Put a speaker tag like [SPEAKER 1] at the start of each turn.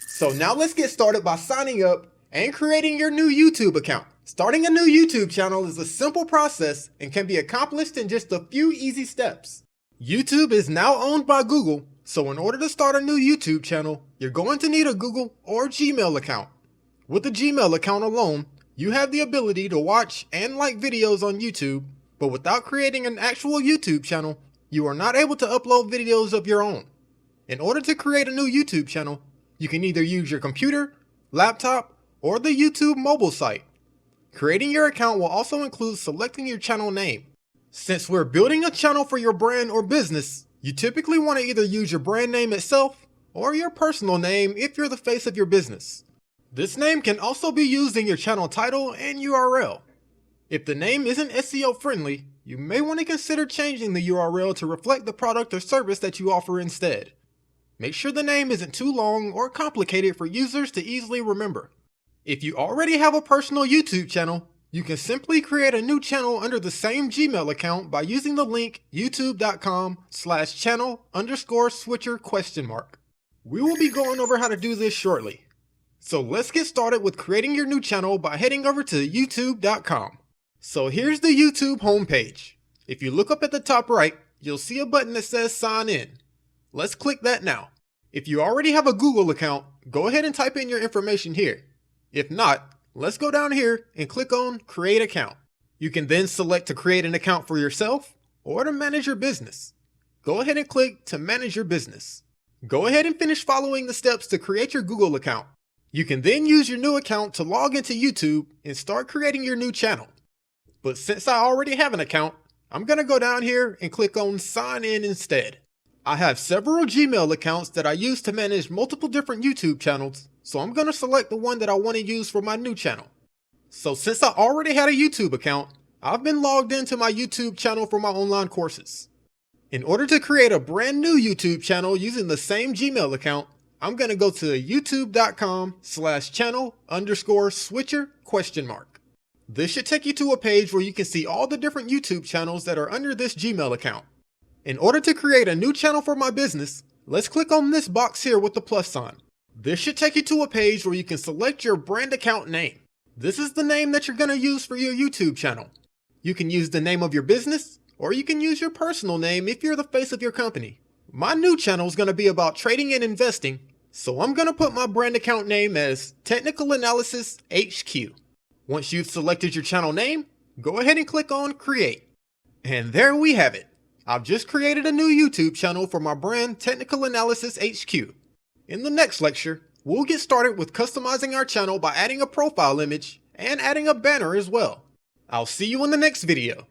[SPEAKER 1] So now let's get started by signing up and creating your new YouTube account. Starting a new YouTube channel is a simple process and can be accomplished in just a few easy steps. YouTube is now owned by Google, so in order to start a new YouTube channel, you're going to need a Google or Gmail account. With a Gmail account alone, you have the ability to watch and like videos on YouTube, but without creating an actual YouTube channel, you are not able to upload videos of your own. In order to create a new YouTube channel, you can either use your computer, laptop, or the YouTube mobile site. Creating your account will also include selecting your channel name. Since we're building a channel for your brand or business, you typically want to either use your brand name itself or your personal name if you're the face of your business. This name can also be used in your channel title and URL. If the name isn't SEO friendly, you may want to consider changing the URL to reflect the product or service that you offer instead. Make sure the name isn't too long or complicated for users to easily remember. If you already have a personal YouTube channel, you can simply create a new channel under the same Gmail account by using the link youtube.com/channel_switcher?. We will be going over how to do this shortly. So let's get started with creating your new channel by heading over to youtube.com. So here's the YouTube homepage. If you look up at the top right, you'll see a button that says sign in. Let's click that now. If you already have a Google account, go ahead and type in your information here. If not, let's go down here and click on create account. You can then select to create an account for yourself or to manage your business. Go ahead and click to manage your business. Go ahead and finish following the steps to create your Google account. You can then use your new account to log into YouTube and start creating your new channel. But since I already have an account, I'm going to go down here and click on sign in instead. I have several Gmail accounts that I use to manage multiple different YouTube channels, so I'm going to select the one that I want to use for my new channel. So since I already had a YouTube account, I've been logged into my YouTube channel for my online courses. In order to create a brand new YouTube channel using the same Gmail account, I'm going to go to youtube.com/channel_switcher?. This should take you to a page where you can see all the different YouTube channels that are under this Gmail account. In order to create a new channel for my business, let's click on this box here with the plus sign. This should take you to a page where you can select your brand account name. This is the name that you're going to use for your YouTube channel. You can use the name of your business, or you can use your personal name if you're the face of your company. My new channel is going to be about trading and investing, so I'm going to put my brand account name as Technical Analysis HQ. Once you've selected your channel name, go ahead and click on Create. And there we have it. I've just created a new YouTube channel for my brand Technical Analysis HQ. In the next lecture, we'll get started with customizing our channel by adding a profile image and adding a banner as well. I'll see you in the next video.